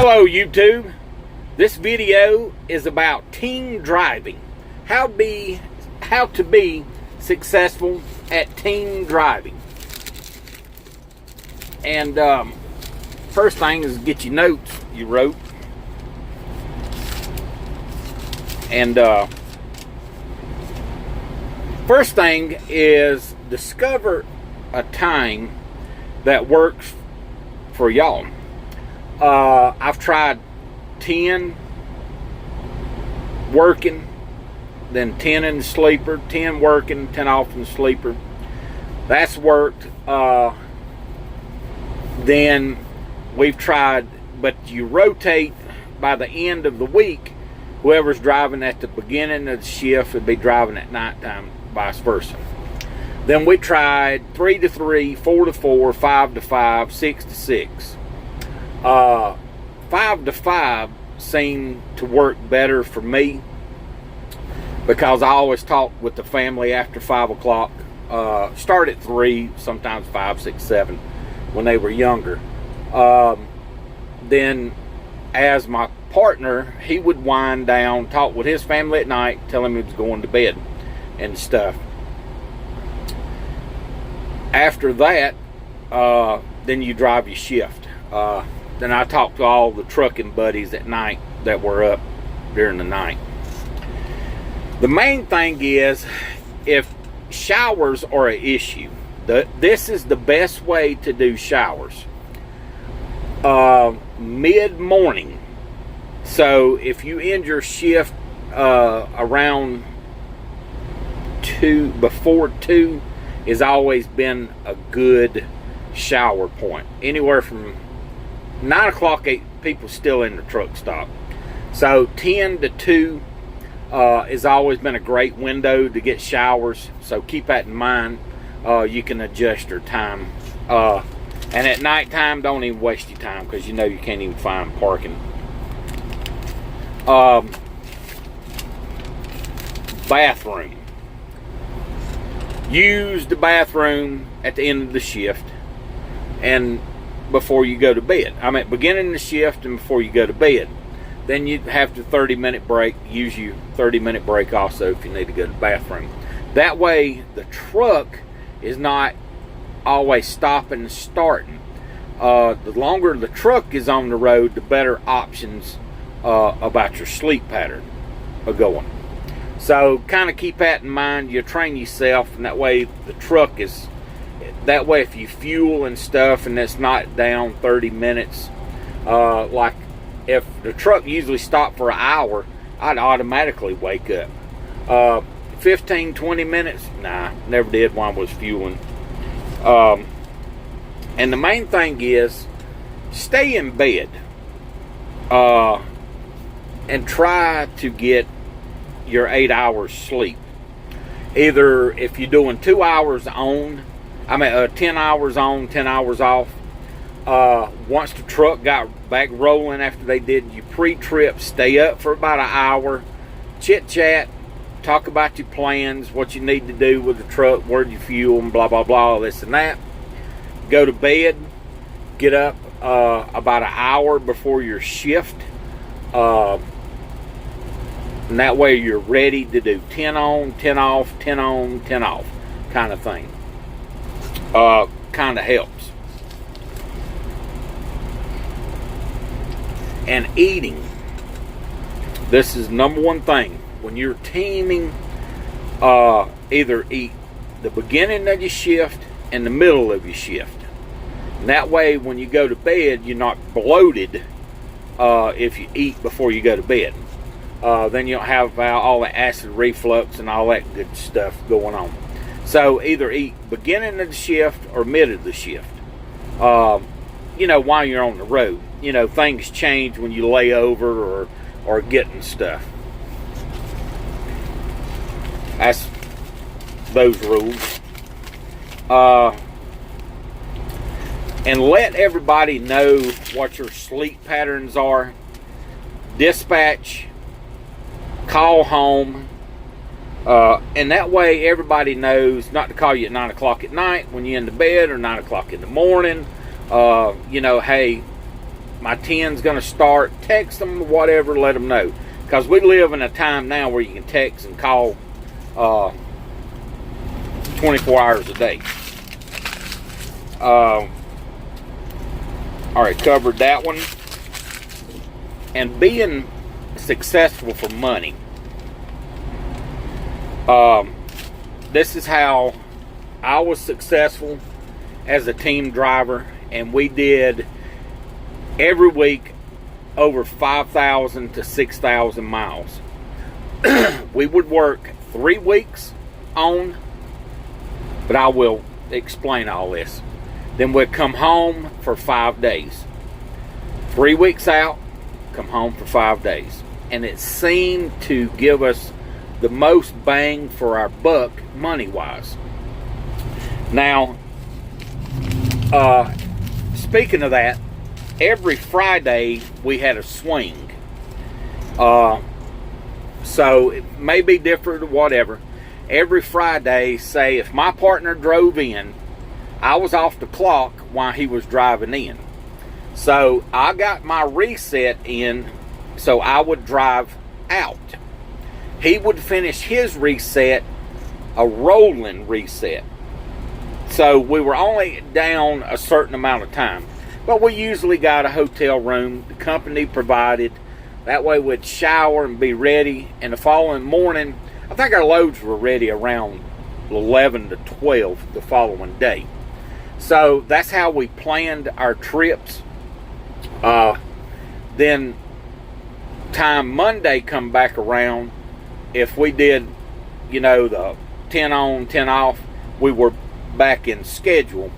Hello YouTube. This video is about teen driving. How to be successful at teen driving. And first thing is get your notes you wrote. And first thing is discover a time that works for y'all. I've tried 10 working, then 10 in the sleeper, 10 working, 10 off in the sleeper. That's worked. Then we've tried, but you rotate by the end of the week. Whoever's driving at the beginning of the shift would be driving at nighttime, vice versa. Then we tried 3 to 3, 4 to 4, 5 to 5, 6 to 6. 5 to 5 seemed to work better for me because I always talk with the family after 5 o'clock. Start at 3, sometimes 5, 6, 7 when they were younger. Then as my partner, he would wind down, talk with his family at night, tell him he was going to bed and stuff. After that, then you drive your shift. Then I talked to all the trucking buddies at night that were up during the night. The main thing is, if showers are an issue, this is the best way to do showers. Mid-morning. So if you end your shift around 2, before 2 has always been a good shower point. Anywhere from 9 o'clock, people still in the truck stop. So 10 to 2 has always been a great window to get showers. So keep that in mind. You can adjust your time. And at nighttime, don't even waste your time because you know you can't even find parking. Bathroom. Use the bathroom at the end of the shift and before you go to bed. I'm at beginning of the shift and before you go to bed. Then you have the 30-minute break. Use your 30-minute break also if you need to go to the bathroom. That way the truck is not always stopping and starting. The longer the truck is on the road, the better options about your sleep pattern are going. So kind of keep that in mind. You train yourself, and that way the truck is, that way if you fuel and stuff and it's not down 30 minutes, like if the truck usually stopped for an hour, I'd automatically wake up. 15, 20 minutes, nah, never did while I was fueling. And the main thing is stay in bed and try to get your 8 hours sleep. Either if you're doing 2 hours on, 10 hours on, 10 hours off. Once the truck got back rolling after they did your pre-trip, stay up for about an hour, chit chat, talk about your plans, what you need to do with the truck, where you fuel, and blah blah blah, this and that. Go to bed, get up about an hour before your shift, and that way you're ready to do 10 on, 10 off, 10 on, 10 off kind of thing. Kind of helps. And eating. This is number one thing. When you're teaming, either eat the beginning of your shift and the middle of your shift. And that way when you go to bed, you're not bloated if you eat before you go to bed. Then you don't have all the acid reflux and all that good stuff going on. So either eat beginning of the shift or mid of the shift. While you're on the road. Things change when you lay over or getting stuff. That's those rules. And let everybody know what your sleep patterns are. Dispatch, call home, and that way everybody knows not to call you at 9 o'clock at night when you're in the bed or 9 o'clock in the morning. Hey, my 10's going to start, text them, whatever, let them know. Because we live in a time now where you can text and call 24 hours a day. All right, covered that one. And being successful for money. This is how I was successful as a team driver, and we did every week over 5,000 to 6,000 miles. We would work 3 weeks on, but I will explain all this. Then we'd come home for 5 days. 3 weeks out, come home for 5 days. And it seemed to give us the most bang for our buck money-wise. Now, speaking of that, every Friday we had a swing. So it may be different or whatever. Every Friday, say if my partner drove in, I was off the clock while he was driving in. So I got my reset in, so I would drive out. He would finish his reset, a rolling reset. So we were only down a certain amount of time. But we usually got a hotel room the company provided. That way we'd shower and be ready. And the following morning, I think our loads were ready around 11 to 12 the following day. So that's how we planned our trips. Then time Monday come back around, if we did, the 10 on, 10 off, we were back in schedule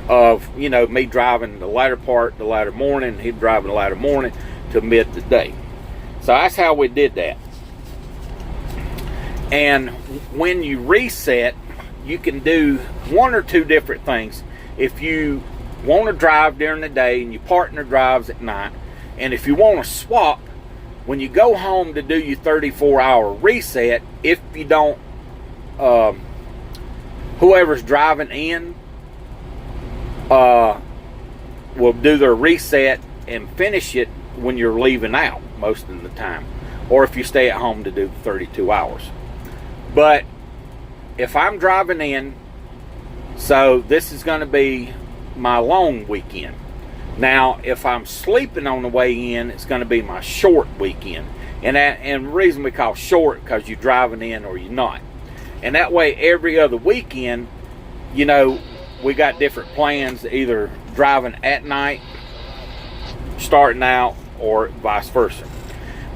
of, me driving the latter morning, he'd driving the latter morning to mid the day. So that's how we did that. And when you reset, you can do 1 or 2 different things. If you want to drive during the day and your partner drives at night, and if you want to swap, when you go home to do your 34-hour reset, if you don't, whoever's driving in will do their reset and finish it when you're leaving out most of the time. Or if you stay at home to do 32 hours. But if I'm driving in, so this is going to be my long weekend. Now, if I'm sleeping on the way in, it's going to be my short weekend. And the reason we call short, because you're driving in or you're not. And that way, every other weekend, we got different plans, either driving at night, starting out, or vice versa.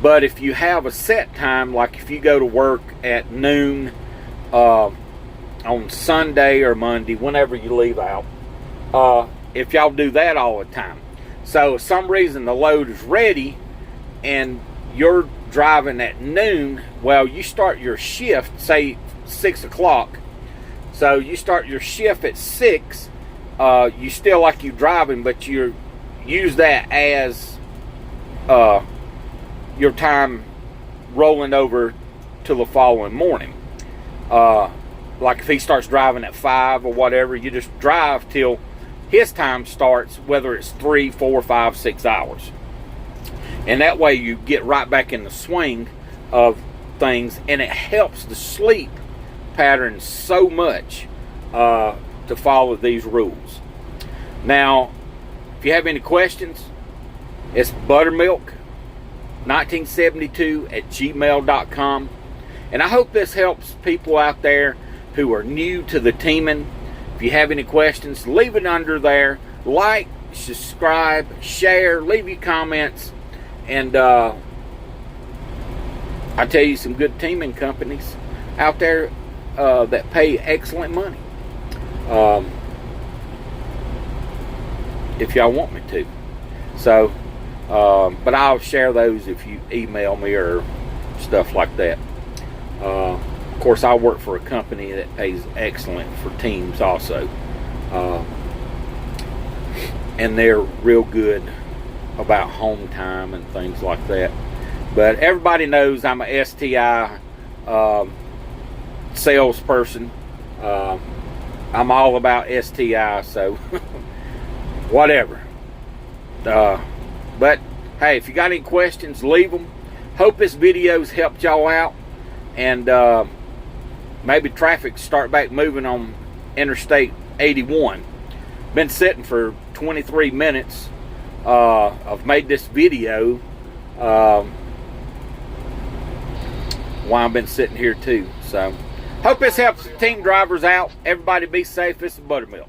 But if you have a set time, like if you go to work at noon on Sunday or Monday, whenever you leave out, if y'all do that all the time. So if some reason the load is ready and you're driving at noon, well, you start your shift, say 6 o'clock. So you start your shift at 6. You still like you driving, but you use that as your time rolling over to the following morning. Like if he starts driving at 5 or whatever, you just drive till his time starts, whether it's 3, 4, 5, 6 hours. And that way you get right back in the swing of things, and it helps the sleep pattern so much to follow these rules. Now, if you have any questions, it's buttermilk1972@gmail.com. And I hope this helps people out there who are new to the teaming. If you have any questions, leave it under there. Like, subscribe, share, leave your comments. And I tell you some good teaming companies out there that pay excellent money. If y'all want me to. So, but I'll share those if you email me or stuff like that. Of course, I work for a company that pays excellent for teams also. And they're real good about home time and things like that. But everybody knows I'm a STI salesperson. I'm all about STI, so whatever. But hey, if you got any questions, leave them. Hope this video's helped y'all out, and maybe traffic start back moving on Interstate 81. Been sitting for 23 minutes. I've made this video while I've been sitting here too. So hope this helps team drivers out. Everybody be safe. This is Buttermilk.